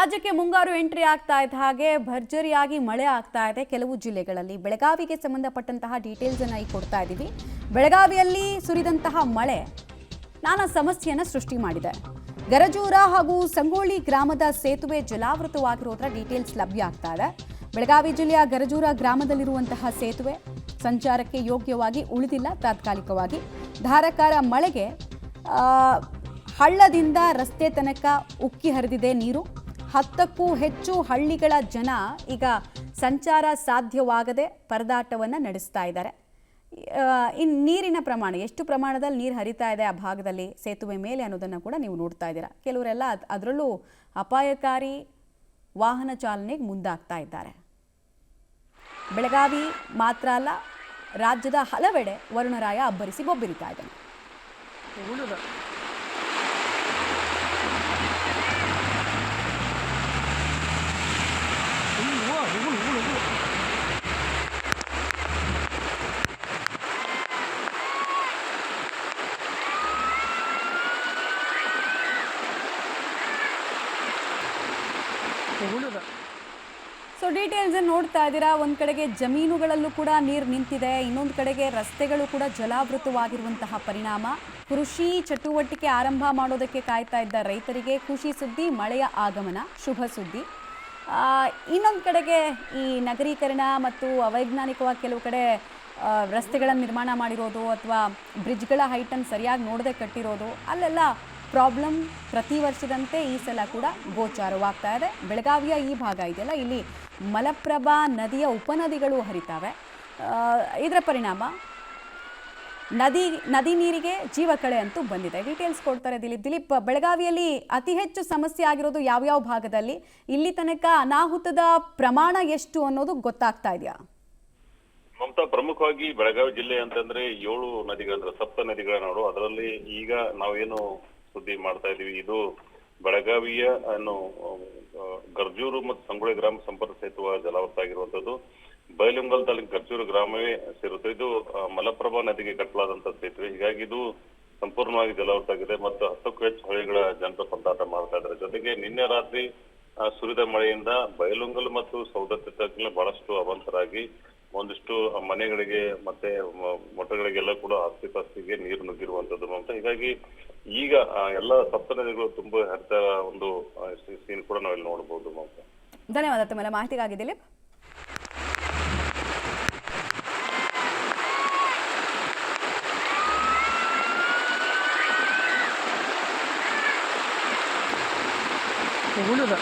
ರಾಜ್ಯಕ್ಕೆ ಮುಂಗಾರು ಎಂಟ್ರಿ ಆಗ್ತಾ ಇದ್ದ ಹಾಗೆ ಭರ್ಜರಿಯಾಗಿ ಮಳೆ ಆಗ್ತಾ ಇದೆ ಕೆಲವು ಜಿಲ್ಲೆಗಳಲ್ಲಿ. ಬೆಳಗಾವಿಗೆ ಸಂಬಂಧಪಟ್ಟಂತಹ ಡೀಟೇಲ್ಸ್ ಅನ್ನು ಈಗ ಕೊಡ್ತಾ ಇದ್ದೀವಿ. ಬೆಳಗಾವಿಯಲ್ಲಿ ಸುರಿದಂತಹ ಮಳೆ ನಾನಾ ಸಮಸ್ಯೆಯನ್ನು ಸೃಷ್ಟಿ ಮಾಡಿದೆ. ಗರಜೂರ ಹಾಗೂ ಸಂಗೊಳ್ಳಿ ಗ್ರಾಮದ ಸೇತುವೆ ಜಲಾವೃತವಾಗಿರೋದ್ರ ಡೀಟೇಲ್ಸ್ ಲಭ್ಯ ಆಗ್ತಾ ಇದೆ. ಬೆಳಗಾವಿ ಜಿಲ್ಲೆಯ ಗರಜೂರ ಗ್ರಾಮದಲ್ಲಿರುವಂತಹ ಸೇತುವೆ ಸಂಚಾರಕ್ಕೆ ಯೋಗ್ಯವಾಗಿ ಉಳಿದಿಲ್ಲ. ತಾತ್ಕಾಲಿಕವಾಗಿ ಧಾರಾಕಾರ ಮಳೆಗೆ ಹಳ್ಳದಿಂದ ರಸ್ತೆ ತನಕ ಉಕ್ಕಿ ಹರಿದಿದೆ ನೀರು. 10ಕ್ಕೂ ಹೆಚ್ಚು ಹಳ್ಳಿಗಳ ಜನ ಈಗ ಸಂಚಾರ ಸಾಧ್ಯವಾಗದೆ ಪರದಾಟವನ್ನು ನಡೆಸ್ತಾ ಇದ್ದಾರೆ. ಇನ್ನು ನೀರಿನ ಪ್ರಮಾಣ, ಎಷ್ಟು ಪ್ರಮಾಣದಲ್ಲಿ ನೀರು ಹರಿತಾ ಇದೆ ಆ ಭಾಗದಲ್ಲಿ ಸೇತುವೆ ಮೇಲೆ ಅನ್ನೋದನ್ನು ಕೂಡ ನೀವು ನೋಡ್ತಾ ಇದ್ದೀರಾ. ಕೆಲವರೆಲ್ಲ ಅದರಲ್ಲೂ ಅಪಾಯಕಾರಿ ವಾಹನ ಚಾಲನೆಗೆ ಮುಂದಾಗ್ತಾ ಇದ್ದಾರೆ. ಬೆಳಗಾವಿ ಮಾತ್ರ ಅಲ್ಲ, ರಾಜ್ಯದ ಹಲವೆಡೆ ವರುಣರಾಯ ಅಬ್ಬರಿಸಿ ಬೊಬ್ಬಿರಿತಾ ಇದ್ದಾನೆ. ಸೊ ಡೀಟೇಲ್ಸ್ ನೋಡ್ತಾ ಇದ್ದೀರಾ. ಒಂದು ಕಡೆಗೆ ಜಮೀನುಗಳಲ್ಲೂ ಕೂಡ ನೀರು ನಿಂತಿದೆ, ಇನ್ನೊಂದು ಕಡೆಗೆ ರಸ್ತೆಗಳು ಕೂಡ ಜಲಾವೃತವಾಗಿರುವಂತಹ ಪರಿಣಾಮ. ಕೃಷಿ ಚಟುವಟಿಕೆ ಆರಂಭ ಮಾಡೋದಕ್ಕೆ ಕಾಯ್ತಾ ಇದ್ದ ರೈತರಿಗೆ ಖುಷಿ ಸುದ್ದಿ, ಮಳೆಯ ಆಗಮನ, ಶುಭ ಸುದ್ದಿ. ಇನ್ನೊಂದು ಕಡೆಗೆ ಈ ನಗರೀಕರಣ ಮತ್ತು ಅವೈಜ್ಞಾನಿಕವಾಗಿ ಕೆಲವು ಕಡೆ ರಸ್ತೆಗಳನ್ನು ನಿರ್ಮಾಣ ಮಾಡಿರೋದು ಅಥವಾ ಬ್ರಿಡ್ಜ್ಗಳ ಹೈಟನ್ನು ಸರಿಯಾಗಿ ನೋಡದೆ ಕಟ್ಟಿರೋದು, ಅಲ್ಲೆಲ್ಲ ಪ್ರಾಬ್ಲಮ್ ಪ್ರತಿ ವರ್ಷದಂತೆ ಈ ಸಲ ಕೂಡ ಗೋಚಾರವಾಗ್ತಾ ಇದೆ. ಬೆಳಗಾವಿಯ ಈ ಭಾಗ ಇದೆಯಲ್ಲ, ಇಲ್ಲಿ ಮಲಪ್ರಭಾ ನದಿಯ ಉಪನದಿಗಳು ಹರಿತಾವೆ. ಇದರ ಪರಿಣಾಮ ನದಿ ನೀರಿಗೆ ಜೀವಕಳೆ ಅಂತೂ ಬಂದಿದೆ. ಡೀಟೇಲ್ಸ್ ಕೊಡ್ತಾರೆ ದಿಲೀಪ್. ಬೆಳಗಾವಿಯಲ್ಲಿ ಅತಿ ಹೆಚ್ಚು ಸಮಸ್ಯೆ ಆಗಿರೋದು ಯಾವ್ಯಾವ ಭಾಗದಲ್ಲಿ? ಇಲ್ಲಿ ತನಕ ಅನಾಹುತದ ಪ್ರಮಾಣ ಎಷ್ಟು ಅನ್ನೋದು ಗೊತ್ತಾಗ್ತಾ ಇದೆಯಾ? ಮಮತಾ, ಪ್ರಮುಖವಾಗಿ ಬೆಳಗಾವಿ ಜಿಲ್ಲೆ ಅಂತಂದ್ರೆ 7 ನದಿಗಳ, ಸಪ್ತ ನದಿಗಳ ನಾಡು. ಅದರಲ್ಲಿ ಈಗ ನಾವೇನು ಸುದ್ದಿ ಮಾಡ್ತಾ ಇದೀವಿ, ಇದು ಬೆಳಗಾವಿಯ ಗರ್ಜೂರು ಮತ್ತು ಸಂಗೊಳ್ಳಿ ಗ್ರಾಮ ಸಂಪರ್ಕ ಸೇತುವೆ ಜಲಾವೃತ ಆಗಿರುವಂತದ್ದು. ಬೈಲುಂಗಲ್ ತಾಲೂಕು ಗರ್ಜೂರು ಗ್ರಾಮವೇ ಸೇರುತ್ತೆ. ಇದು ಮಲಪ್ರಭಾ ನದಿಗೆ ಕಟ್ಟಲಾದಂತ ಸೇತುವೆ. ಹೀಗಾಗಿ ಇದು ಸಂಪೂರ್ಣವಾಗಿ ಜಲಾವೃತ ಆಗಿದೆ ಮತ್ತು 10ಕ್ಕೂ ಹೆಚ್ಚು ಹಳ್ಳಿಗಳ ಜನರು ಪರದಾಟ ಮಾಡ್ತಾ ಇದ್ದಾರೆ. ಜೊತೆಗೆ ನಿನ್ನೆ ರಾತ್ರಿ ಸುರಿದ ಮಳೆಯಿಂದ ಬೈಲುಂಗಲ್ ಮತ್ತು ಸೌದತ್ತಿ ತಾಲೂಕಿನ ಬಹಳಷ್ಟು ಅವಾಂತರಾಗಿ ಒಂದಿಷ್ಟು ಮನೆಗಳಿಗೆ ಮತ್ತೆ ಮಠಗಳಿಗೆಲ್ಲ ಕೂಡ ಆಸ್ತಿಪಾಸ್ತಿಗೆ ನೀರು ನುಗ್ಗಿರುವಂತದ್ದು ಅಂತ. ಹೀಗಾಗಿ ಈಗ ಎಲ್ಲ ಸಪ್ತ ನದಿಗಳು ತುಂಬಾ ಹರಿತಾ ಒಂದು ಸೀನ್ ಕೂಡ ನಾವಿಲ್ಲಿ ನೋಡಬಹುದು. ಮಮತಾ, ಧನ್ಯವಾದ ತಮ್ಮೆಲ್ಲ ಮಾಹಿತಿಗಾಗಿ ದಿಲೀಪ್. ಉಳಿದ